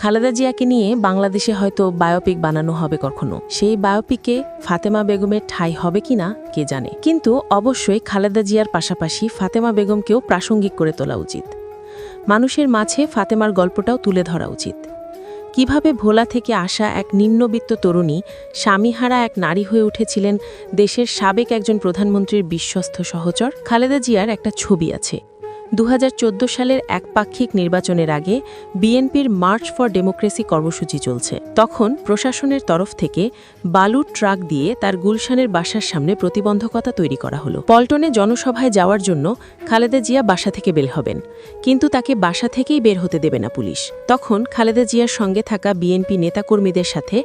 খালেদা জিয়াকে নিয়ে বাংলাদেশে হয়তো বায়োপিক বানানো হবে কখনো। সেই বায়োপিকে ফাতেমা বেগমের ঠাঁই হবে কিনা কে জানে, কিন্তু অবশ্যই খালেদা জিয়ার পাশাপাশি ফাতেমা বেগমকেও প্রাসঙ্গিক করে তোলা উচিত। মানুষের মাঝে ফাতেমার গল্পটাও তুলে ধরা উচিত। কিভাবে ভোলা থেকে আসা এক নিম্নবিত্ত তরুণী স্বামীহারা এক নারী হয়ে উঠেছিলেন দেশের সাবেক একজন প্রধানমন্ত্রীর বিশ্বস্ত সহচর। খালেদা জিয়ার একটা ছবি আছে। 2014 সালের একপাক্ষিক নির্বাচনের আগে বিএনপির মার্চ ফর ডেমোক্রেসি কর্মসূচি চলছে। তখন প্রশাসনের তরফ থেকে বালুর ট্রাক দিয়ে তার গুলশানের বাসার সামনে প্রতিবন্ধকতা তৈরি করা হলো। পল্টনে জনসভায় যাওয়ার জন্য খালেদা জিয়া বাসা থেকে বের হবেন, কিন্তু তাকে বাসা থেকেই বের হতে দেবে না পুলিশ। তখন খালেদা জিয়ার সঙ্গে থাকা বিএনপি নেতাকর্মীদের সাথে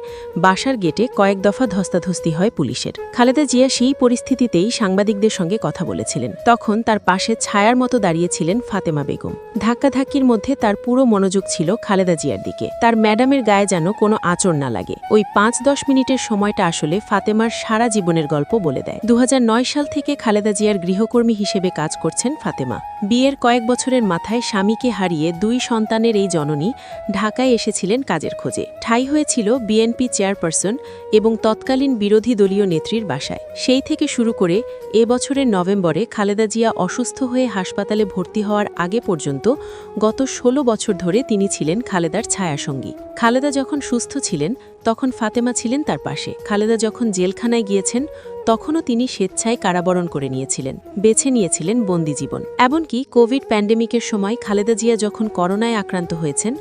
বাসার গেটে কয়েক দফা ধস্তাধস্তি হয় পুলিশের। খালেদা জিয়া সেই পরিস্থিতিতেই সাংবাদিকদের সঙ্গে কথা বলেছিলেন। তখন তার পাশে ছায়ার মতো দাঁড়িয়েছিলেন ফাতেমা বেগম। ধাক্কাধাক্কির মধ্যে তার পুরো মনোযোগ ছিল খালেদা জিয়ার দিকে। তার ম্যাডামের গায়ে যেন কোনো আঁচড় না লাগে। ওই 5-10 মিনিটের সময়টা আসলে ফাতেমার সারা জীবনের গল্প বলে দেয়। 2009 সাল থেকে খালেদা জিয়ার গৃহকর্মী হিসেবে কাজ করছেন ফাতেমা। বিয়ের কয়েক বছরের মাথায় স্বামীকে হারিয়ে 2 সন্তানের এই জননী ঢাকায় এসেছিলেন কাজের খোঁজে। ঠাঁই হয়েছিল বিএনপি চেয়ারপারসন এবং তৎকালীন বিরোধী দলীয় নেত্রীর বাসায়। সেই থেকে শুরু করে এবছরের নভেম্বরে খালেদা জিয়া অসুস্থ হয়ে হাসপাতালে ভর্তি হওয়ার আগে পর্যন্ত গত 16 বছর ধরে তিনি ছিলেন খালেদার ছায়াসঙ্গী। খালেদা যখন সুস্থ ছিলেন তখন ফাতেমা ছিলেন তার পাশে। খালেদা যখন জেলখানায় গিয়েছেন তখনও তিনি স্বেচ্ছায় কারাবরণ করে নিয়েছিলেন, বেছে নিয়েছিলেন বন্দি জীবন। এমনকি কোভিড প্যান্ডেমিকের সময় খালেদা জিয়া যখন করোনায় আক্রান্ত হয়েছেন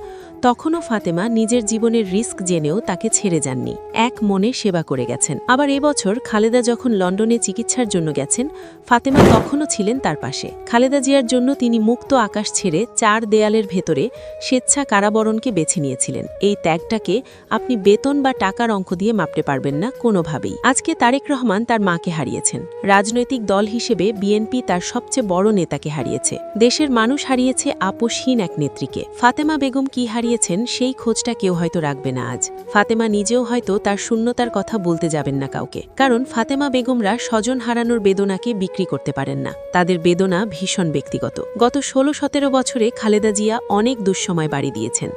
তখনও ফাতেমা নিজের জীবনের রিস্ক জেনেও তাকে ছেড়ে যাননি, এক মনে সেবা করে গেছেন। আবার এবছর খালেদা যখন লন্ডনে চিকিৎসার জন্য গেছেন ফাতেমা তখনও ছিলেন তার পাশে। খালেদা জিয়ার জন্য তিনি মুক্ত আকাশ ছেড়ে 4 দেয়ালের ভেতরে স্বেচ্ছা কারাবরণকে বেছে নিয়েছিলেন। এই ত্যাগটাকে আপনি বেতন বা টাকার অঙ্ক দিয়ে মাপতে পারবেন না কোনোভাবেই। আজকে তারেক রহমান তার মাকে হারিয়েছেন। রাজনৈতিক দল হিসেবে বিএনপি তার সবচেয়ে বড় নেতাকে হারিয়েছে। দেশের মানুষ হারিয়েছে আপোষহীন এক নেত্রীকে। ফাতেমা বেগম কি হারিয়েছেন সেই খোঁজটা কেউ হয়তো রাখবে না আজ। ফাতেমা নিজেও হয়তো তার শূন্যতার কথা বলতে যাবেন না কাউকে, কারণ ফাতেমা বেগমরা স্বজন হারানোর বেদনাকে বিক্রি করতে পারেন না। তাদের বেদনা ভীষণ ব্যক্তিগত। গত 16-17 বছরে খালেদা জিয়া অনেক দুঃসময় বাড়ি দিয়েছেন।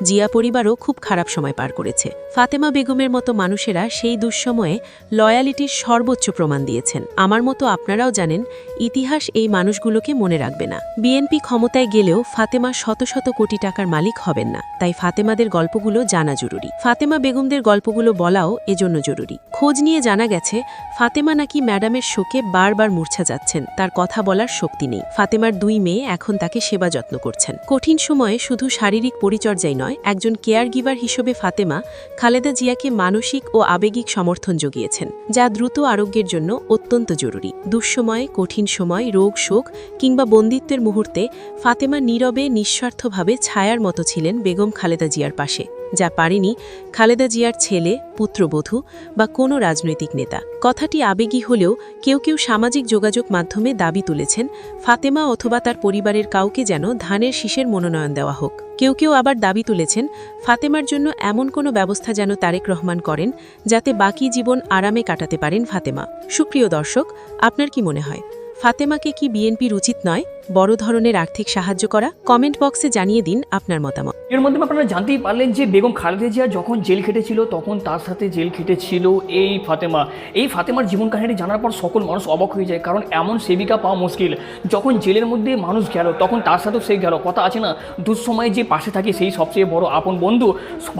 জিয়া পরিবারও খুব খারাপ সময় পার করেছে। ফাতেমা বেগমের মতো মানুষেরা সেই দুঃসময়ে লয়ালিটির সর্বোচ্চ প্রমাণ দিয়েছেন। আমার মতো আপনারাও জানেন ইতিহাস এই মানুষগুলোকে মনে রাখবে না। বিএনপি ক্ষমতায় গেলেও ফাতেমা শত শত কোটি টাকার মালিক হবেন না। তাই ফাতেমাদের গল্পগুলো জানা জরুরি। ফাতেমা বেগমদের গল্পগুলো বলাও এজন্য জরুরি। খোঁজ নিয়ে জানা গেছে ফাতেমা নাকি ম্যাডামের শোকে বারবার মূর্ছা যাচ্ছেন, তার কথা বলার শক্তি নেই। ফাতেমার 2 মেয়ে এখন তাকে সেবা যত্ন করছেন। কঠিন সময়ে শুধু শারীরিক পরিচর্যাই নয়, একজন কেয়ার গিভার হিসেবে ফাতেমা খালেদা জিয়াকে মানসিক ও আবেগিক সমর্থন জুগিয়েছেন, যা দ্রুত আরোগ্যের জন্য অত্যন্ত জরুরি। দুঃসময়ে, কঠিন সময়, রোগ শোক কিংবা বন্দিত্বের মুহূর্তে ফাতেমা নীরবে নিঃস্বার্থভাবে ছায়ার মতো ছিলেন বেগম খালেদা জিয়ার পাশে, যা পারেনি খালেদা জিয়ার ছেলে, পুত্রবধূ বা কোনো রাজনৈতিক নেতা। কথাটি আবেগী হলেও কেউ কেউ সামাজিক যোগাযোগ মাধ্যমে দাবি তুলেছেন ফাতেমা অথবা তার পরিবারের কাউকে যেন ধানের শীষের মনোনয়ন দেওয়া হোক। কেউ কেউ আবার দাবি তুলেছেন ফাতেমার জন্য এমন কোনো ব্যবস্থা যেন তারেক রহমান করেন যাতে বাকি জীবন আরামে কাটাতে পারেন ফাতেমা। সুপ্রিয় দর্শক, আপনার কি মনে হয় ফাতেমাকে কি বিএনপির উচিত নয় বড় ধরনের আর্থিক সাহায্য করা? কমেন্ট বক্সে জানিয়ে দিন আপনার মতামত। এর মধ্যে আপনারা জানতেই পারলেন যে বেগম খালেদা জিয়া যখন জেল খেটেছিল তখন তার সাথে জেল খেটেছিল এই ফাতেমা। এই ফাতেমার জীবন কাহিনী জানার পর সকল মানুষ অবাক হয়ে যায়, কারণ এমন সেবিকা পাওয়া মুশকিল। যখন জেলের মধ্যে মানুষ গেল তখন তার সাথেও সে গেল। কথা আছে না, দুঃসময়ে যে পাশে থাকে সেই সবচেয়ে বড় আপন বন্ধু।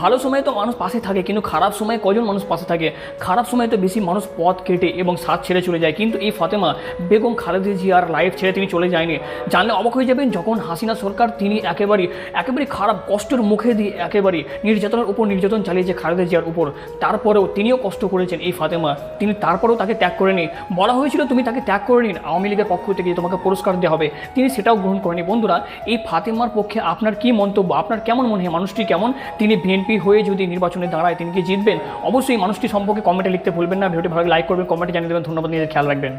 ভালো সময়ে তো মানুষ পাশে থাকে, কিন্তু খারাপ সময়ে কজন মানুষ পাশে থাকে? খারাপ সময়ে তো বেশি মানুষ পথ কেটে এবং সাথ ছেড়ে চলে যায়, কিন্তু এই ফাতেমা বেগম খালেদা জিয়ার লাইফ ছেড়ে তিনি চলে যায়নি। জানলে অবাক হয়ে যাবেন, যখন হাসিনা সরকার তিনি একেবারে খারাপ কষ্টের মুখে দিয়ে একেবারে নির্যাতনের উপর নির্যাতন চালিয়েছে খালেদা জিয়ার উপর, তারপরেও তিনিও কষ্ট করেছেন এই ফাতেমা। তিনি তারপরেও তাকে ত্যাগ করেনি। বলা হয়েছিল তুমি তাকে ত্যাগ করে নিন, আওয়ামী লীগের পক্ষ থেকে তোমাকে পুরস্কার দেওয়া হবে, তিনি সেটাও গ্রহণ করেনি। বন্ধুরা, এই ফাতেমার পক্ষে আপনার কি মন্তব্য? আপনার কেমন মনে হয় মানুষটি কেমন? তিনি বিএনপি হয়ে যদি নির্বাচনে দাঁড়ায় তিনি কি জিতবেন? অবশ্যই মানুষটি সম্পর্কে কমেন্টে লিখতে ভুলবেন না। ভিডিওটি ভালো লাইক করবেন, কমেন্টে জানিয়ে দেবেন। ধন্যবাদ, নিজের খেয়াল রাখবেন।